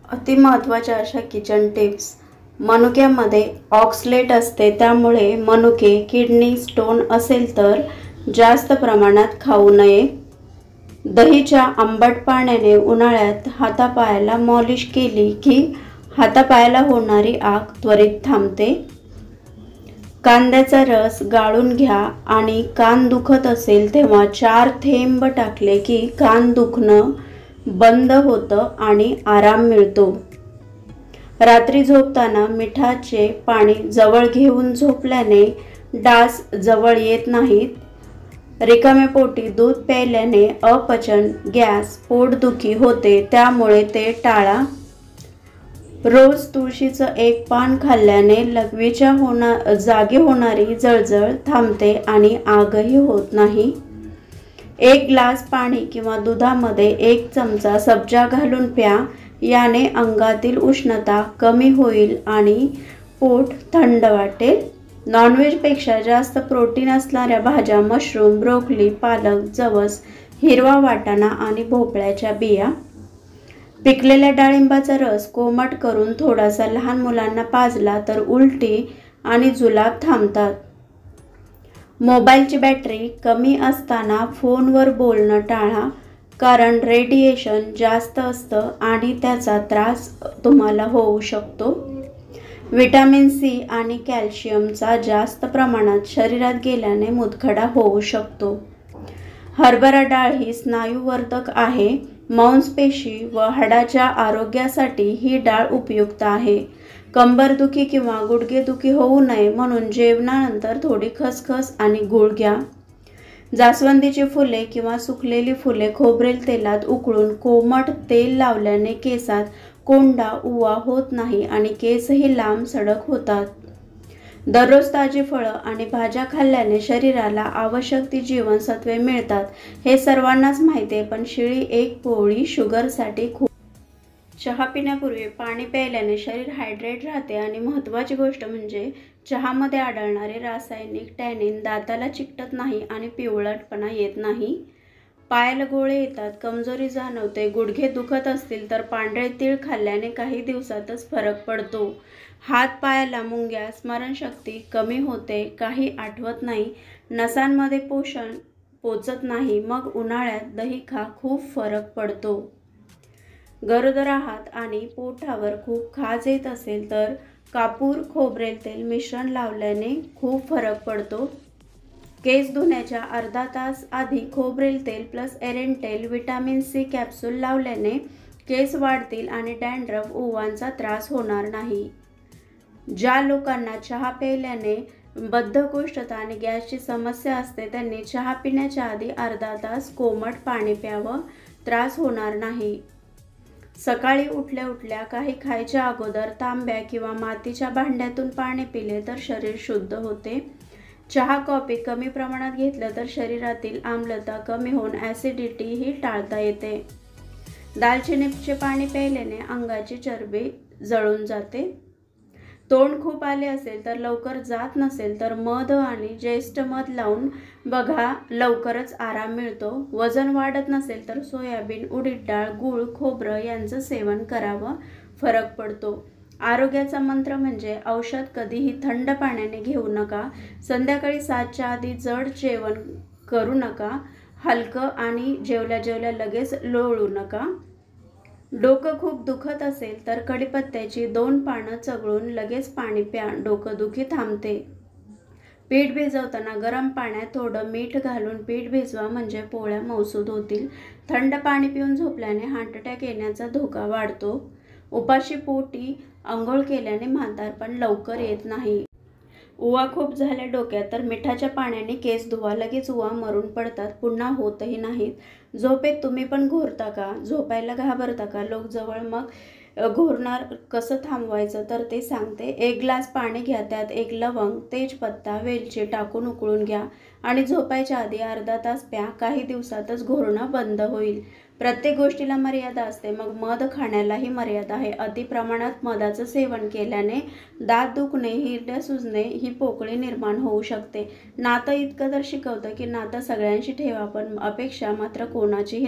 अति महत्त्वाच्या अशा किचन टिप्स। मनुक्यामध्ये ऑक्सलेट असते, त्यामुळे मनुके किडनी स्टोन असेल तर जास्त प्रमाणात खाऊ नये। दहीच्या आंबट पाण्याने उन्हाळ्यात हातापायाला मॉलिश केली की हातापायाला होणारी आग त्वरित थांबते। कांद्याचा रस गाळून घ्या आणि कान दुखत असेल तेव्हा 4 थेंब टाकले की कान दुखणं बंद होतं आणि आराम मिळतो। रात्री झोपताना मिठाचे पाणी जवळ घेऊन झोपल्याने डास जवळ येत नाहीत। रिकाम्या पोटी दूध प्यायल्याने अपचन, गॅस, पोटदुखी होते, त्यामुळे ते टाळा। रोज तुळशीचं एक पान खाल्ल्याने लघवीच्या जागी होणारी जळजळ थांबते आणि आगही होत नाही। 1 ग्लास पाणी किंवा दुधामध्ये 1 चमचा सब्जा घालून प्या, याने अंगातील उष्णता कमी होईल आणि पोट थंड वाटेल। नॉनव्हेजपेक्षा जास्त प्रोटीन असणाऱ्या भाज्या मशरूम, ब्रोकोली, पालक, जवस, हिरवा वाटाणा आणि भोपळ्याच्या बिया। पिकलेल्या डाळिंबाचा रस कोमट करून थोडासा लहान मुलांना पाजला तर उलटी आणि जुलाब थांबतात। मोबाईलची बॅटरी कमी असताना फोनवर बोलणं टाळा, कारण रेडिएशन जास्त असतं आणि त्याचा त्रास तुम्हाला होऊ शकतो। व्हिटॅमिन सी आणि कॅल्शियमचा जास्त प्रमाणात शरीरात गेल्याने मूतखडा होऊ शकतो। हरभरा डाळ ही स्नायुवर्धक आहे। मांसपेशी व हाडाच्या आरोग्यासाठी ही डाळ उपयुक्त आहे। कंबरदुखी किंवा गुडघेदुखी होऊ नये म्हणून जेवणानंतर थोडी खसखस आणि गूळ घ्या। जास्वंदीची फुले किंवा सुकलेली फुले खोबरेल तेलात उकळून कोमट तेल लावल्याने केसात कोंडा, उवा होत नाही आणि केसही लांब सडक होतात। दररोज ताजी फळं आणि भाज्या खाल्ल्याने शरीराला आवश्यक ती जीवनसत्वे मिळतात, हे सर्वांनाच माहिती आहे, पण शिळी एक पोळी शुगरसाठी खूप। चहा पिण्यापूर्वी पाणी प्यायल्याने शरीर हायड्रेट राहते आणि महत्त्वाची गोष्ट म्हणजे चहामध्ये आढळणारे रासायनिक टॅनिन दाताला चिकटत नाही आणि पिवळटपणा येत नाही। पायाला गोळे येतात, कमजोरी जाणवते, गुडघे दुखत असतील तर पांढरे तीळ खाल्ल्याने काही दिवसातच फरक पडतो। हात पायाला मुंग्या, स्मरणशक्ती कमी होते, काही आठवत नाही, नसांमध्ये पोषण पोचत नाही, मग उन्हाळ्यात दही खा, खूप फरक पडतो। गरोदर आहात आणि पोटावर खूप खाज येत असेल तर कापूर खोबरेल तेल मिश्रण लावल्याने खूप फरक पडतो। केस धुण्याच्या अर्धा तास आधी खोबरेल तेल प्लस एरेंटेल व्हिटॅमिन सी कॅप्सूल लावल्याने केस वाढतील आणि डॅन्ड्रफ, उवांचा त्रास होणार नाही। ज्या लोकांना चहा प्यायल्याने बद्धकोष्ठता आणि गॅसची समस्या असते त्यांनी चहा पिण्याच्या आधी अर्धा तास कोमट पाणी प्यावं, त्रास होणार नाही। सकाळी उठल्या उठल्या काही खायच्या अगोदर तांब्या किंवा मातीच्या भांड्यातून पाणी पिले तर शरीर शुद्ध होते। चहा, कॉफी कमी प्रमाणात घेतलं तर शरीरातील आम्लता कमी होऊन ॲसिडिटी ही टाळता येते। दालचिनीचे पाणी प्यायल्याने अंगाची चरबी जळून जाते। तोंड खूप आले असेल तर लवकर जात नसेल तर मध आणि ज्येष्ठ मध लावून बघा, लवकरच आराम मिळतो। वजन वाढत नसेल तर सोयाबीन, उडीद डाळ, गूळ, खोबरं यांचं सेवन करावं, फरक पडतो। आरोग्याचा मंत्र म्हणजे औषध कधीही थंड पाण्याने घेऊ नका। संध्याकाळी 7च्या आधी जड जेवण करू नका। हलकं आणि जेवल्या जेवल्या लगेच लोळू नका। डोकं खूप दुखत असेल तर कढीपत्त्याची 2 पानं चघळून लगेच पाणी प्या, डोकंदुखी थांबते। पीठ भिजवताना गरम पाण्यात थोडं मीठ घालून पीठ भिजवा, म्हणजे पोळ्या मऊसूद होतील। थंड पाणी पिऊन झोपल्याने हार्ट अटॅक येण्याचा धोका वाढतो। उपाशी पोटी अंघोळ केल्याने म्हातारपण लवकर येत नाही। उवा खूप झाल्या डोक्यात तर मिठाच्या पाण्याने केस धुवा, लगेच उवा मरून पडतात, पुन्हा होतही नाहीत। झोपेत तुम्ही पण घोरता का? झोपायला घाबरता का? लोक जवळ, मग घोरणार कसं थांबवायचं तर ते सांगते। 1 ग्लास पाणी घ्या, त्यात 1 लवंग, तेजपत्ता, वेलची टाकून उकळून घ्या आणि झोपायच्या आधी अर्धा तास प्या, काही दिवसातच घोरणं बंद होईल। प्रत्येक गोष्टीला मर्यादा असते, मग मध खाण्यालाही मर्यादा आहे। अति प्रमाणात मधाचं सेवन केल्याने दात दुखणे, हिरड्या सुजणे ही पोकळी निर्माण होऊ शकते। नातं इतकं तर शिकवतं की नातं सगळ्यांशी ठेवा, पण अपेक्षा मात्र कोणाचीही